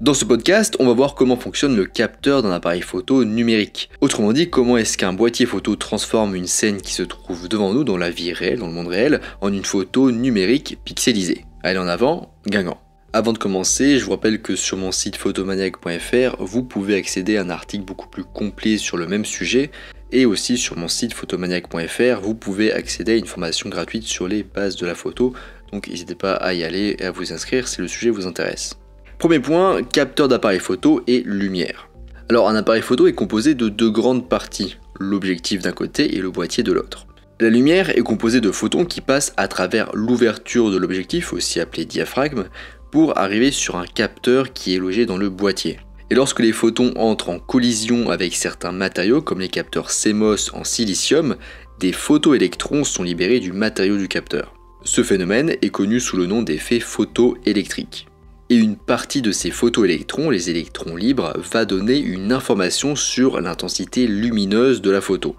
Dans ce podcast, on va voir comment fonctionne le capteur d'un appareil photo numérique. Autrement dit, comment est-ce qu'un boîtier photo transforme une scène qui se trouve devant nous dans la vie réelle, dans le monde réel, en une photo numérique pixelisée. Allez en avant, Guingamp. Avant de commencer, je vous rappelle que sur mon site photomaniac.fr, vous pouvez accéder à un article beaucoup plus complet sur le même sujet. Et aussi sur mon site photomaniac.fr, vous pouvez accéder à une formation gratuite sur les bases de la photo. Donc n'hésitez pas à y aller et à vous inscrire si le sujet vous intéresse. Premier point, capteur d'appareil photo et lumière. Alors un appareil photo est composé de deux grandes parties, l'objectif d'un côté et le boîtier de l'autre. La lumière est composée de photons qui passent à travers l'ouverture de l'objectif, aussi appelé diaphragme, pour arriver sur un capteur qui est logé dans le boîtier. Et lorsque les photons entrent en collision avec certains matériaux comme les capteurs CMOS en silicium, des photoélectrons sont libérés du matériau du capteur. Ce phénomène est connu sous le nom d'effet photoélectrique. Et une partie de ces photoélectrons, les électrons libres, va donner une information sur l'intensité lumineuse de la photo.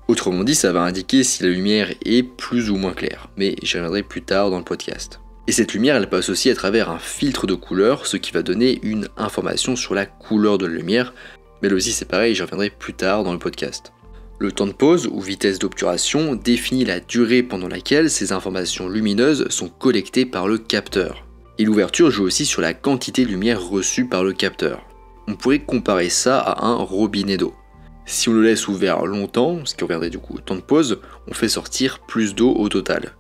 Autrement dit, ça va indiquer si la lumière est plus ou moins claire, mais j'y reviendrai plus tard dans le podcast. Et cette lumière, elle passe aussi à travers un filtre de couleur, ce qui va donner une information sur la couleur de la lumière, mais là aussi c'est pareil, j'y reviendrai plus tard dans le podcast. Le temps de pause, ou vitesse d'obturation, définit la durée pendant laquelle ces informations lumineuses sont collectées par le capteur. Et l'ouverture joue aussi sur la quantité de lumière reçue par le capteur. On pourrait comparer ça à un robinet d'eau. Si on le laisse ouvert longtemps, ce qui reviendrait du coup au temps de pause, on fait sortir plus d'eau au total.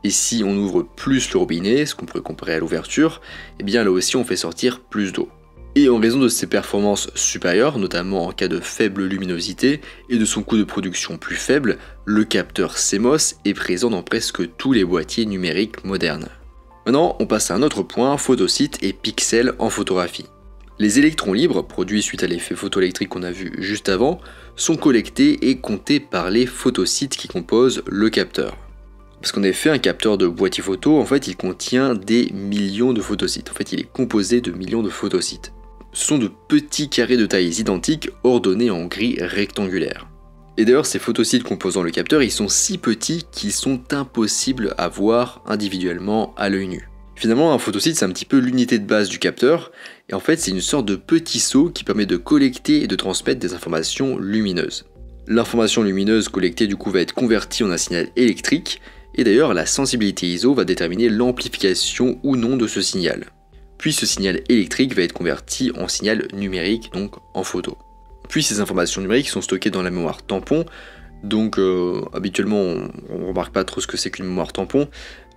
Et si on ouvre plus le robinet, ce qu'on pourrait comparer à l'ouverture, eh bien là aussi on fait sortir plus d'eau. Et en raison de ses performances supérieures, notamment en cas de faible luminosité et de son coût de production plus faible, le capteur CMOS est présent dans presque tous les boîtiers numériques modernes. Maintenant, on passe à un autre point, photosites et pixels en photographie. Les électrons libres, produits suite à l'effet photoélectrique qu'on a vu juste avant, sont collectés et comptés par les photosites qui composent le capteur. Parce qu'en effet, un capteur de boîtier photo, en fait, il contient des millions de photosites. En fait, il est composé de millions de photosites. Ce sont de petits carrés de tailles identiques ordonnés en grilles rectangulaires. Et d'ailleurs, ces photosites composant le capteur, ils sont si petits qu'ils sont impossibles à voir individuellement à l'œil nu. Finalement, un photosite, c'est un petit peu l'unité de base du capteur, et en fait, c'est une sorte de petit seau qui permet de collecter et de transmettre des informations lumineuses. L'information lumineuse collectée, du coup, va être convertie en un signal électrique, et d'ailleurs, la sensibilité ISO va déterminer l'amplification ou non de ce signal. Puis ce signal électrique va être converti en signal numérique, donc en photo. Puis ces informations numériques sont stockées dans la mémoire tampon, donc habituellement on ne remarque pas trop ce que c'est qu'une mémoire tampon,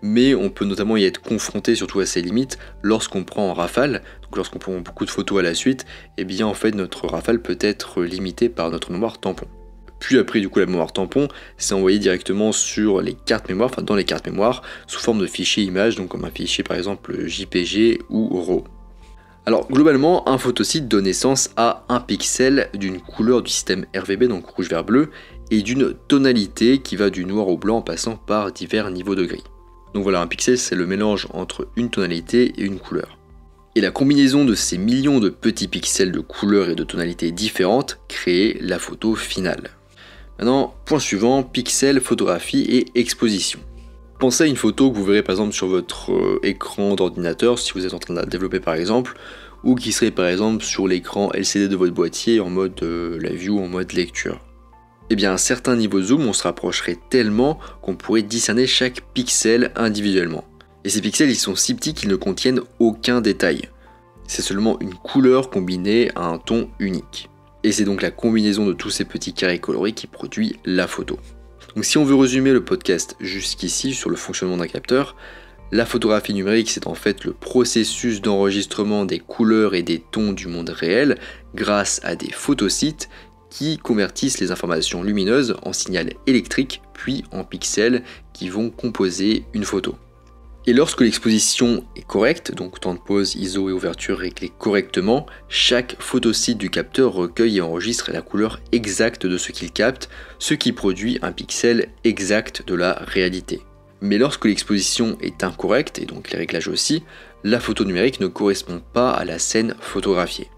mais on peut notamment y être confronté surtout à ses limites lorsqu'on prend en rafale, donc lorsqu'on prend beaucoup de photos à la suite, et bien en fait notre rafale peut être limitée par notre mémoire tampon. Puis après du coup la mémoire tampon, c'est envoyé directement sur les cartes mémoire, enfin dans les cartes mémoire, sous forme de fichier image, donc comme un fichier par exemple JPG ou RAW. Alors globalement, un photosite donne naissance à un pixel d'une couleur du système RVB, donc rouge, vert, bleu, et d'une tonalité qui va du noir au blanc en passant par divers niveaux de gris. Donc voilà, un pixel c'est le mélange entre une tonalité et une couleur. Et la combinaison de ces millions de petits pixels de couleurs et de tonalités différentes crée la photo finale. Maintenant, point suivant, pixels, photographie et exposition. Pensez à une photo que vous verrez par exemple sur votre écran d'ordinateur si vous êtes en train de la développer par exemple, ou qui serait par exemple sur l'écran LCD de votre boîtier en mode live view, en mode lecture. Eh bien à un certain niveau de zoom, on se rapprocherait tellement qu'on pourrait discerner chaque pixel individuellement. Et ces pixels ils sont si petits qu'ils ne contiennent aucun détail. C'est seulement une couleur combinée à un ton unique. Et c'est donc la combinaison de tous ces petits carrés colorés qui produit la photo. Donc si on veut résumer le podcast jusqu'ici sur le fonctionnement d'un capteur, la photographie numérique c'est en fait le processus d'enregistrement des couleurs et des tons du monde réel grâce à des photosites qui convertissent les informations lumineuses en signal électrique puis en pixels qui vont composer une photo. Et lorsque l'exposition est correcte, donc temps de pause, ISO et ouverture réglés correctement, chaque photosite du capteur recueille et enregistre la couleur exacte de ce qu'il capte, ce qui produit un pixel exact de la réalité. Mais lorsque l'exposition est incorrecte, et donc les réglages aussi, la photo numérique ne correspond pas à la scène photographiée.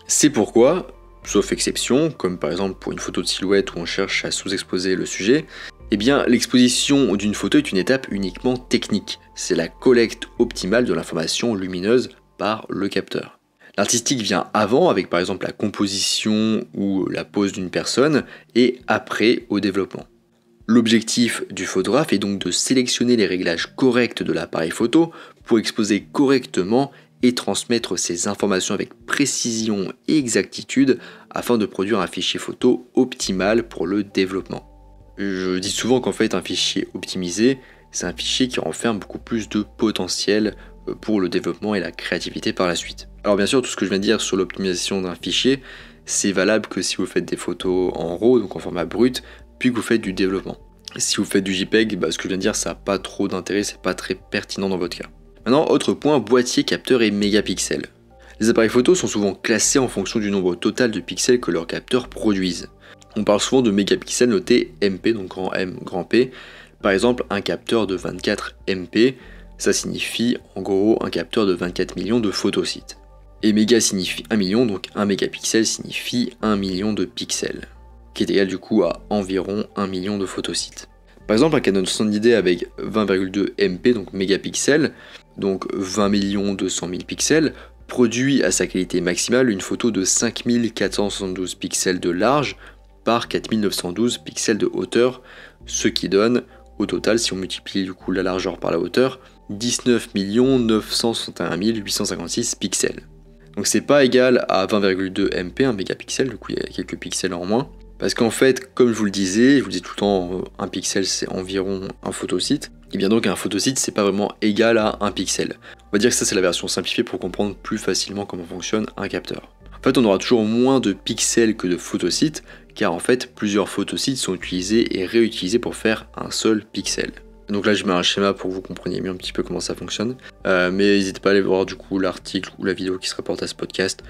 C'est pourquoi, sauf exception, comme par exemple pour une photo de silhouette où on cherche à sous-exposer le sujet, eh bien l'exposition d'une photo est une étape uniquement technique. C'est la collecte optimale de l'information lumineuse par le capteur. L'artistique vient avant avec par exemple la composition ou la pose d'une personne et après au développement. L'objectif du photographe est donc de sélectionner les réglages corrects de l'appareil photo pour exposer correctement et transmettre ces informations avec précision et exactitude afin de produire un fichier photo optimal pour le développement. Je dis souvent qu'en fait un fichier optimisé, c'est un fichier qui renferme beaucoup plus de potentiel pour le développement et la créativité par la suite. Alors bien sûr, tout ce que je viens de dire sur l'optimisation d'un fichier, c'est valable que si vous faites des photos en RAW, donc en format brut, puis que vous faites du développement. Si vous faites du JPEG, ce que je viens de dire, ça n'a pas trop d'intérêt, c'est pas très pertinent dans votre cas. Maintenant, autre point, boîtier, capteur et mégapixels. Les appareils photo sont souvent classés en fonction du nombre total de pixels que leurs capteurs produisent. On parle souvent de mégapixels notés MP, donc grand M, grand P. Par exemple, un capteur de 24 MP, ça signifie en gros un capteur de 24 millions de photosites. Et méga signifie 1 million, donc 1 mégapixel signifie 1 million de pixels, qui est égal du coup à environ 1 million de photosites. Par exemple, un Canon 70D avec 20,2 MP, donc mégapixels, donc 20 200 000 pixels, produit à sa qualité maximale une photo de 5472 pixels de large par 4912 pixels de hauteur, ce qui donne, au total, si on multiplie du coup la largeur par la hauteur, 19 961 856 pixels. Donc c'est pas égal à 20,2 MP, 1 mégapixel, du coup il y a quelques pixels en moins. Parce qu'en fait, comme je vous le disais tout le temps, un pixel c'est environ un photosite. Et bien donc un photosite c'est pas vraiment égal à un pixel. On va dire que ça c'est la version simplifiée pour comprendre plus facilement comment fonctionne un capteur. En fait on aura toujours moins de pixels que de photosites, car en fait plusieurs photosites sont utilisés et réutilisés pour faire un seul pixel. Donc là je mets un schéma pour que vous compreniez mieux un petit peu comment ça fonctionne. Mais n'hésitez pas à aller voir du coup l'article ou la vidéo qui se rapporte à ce podcast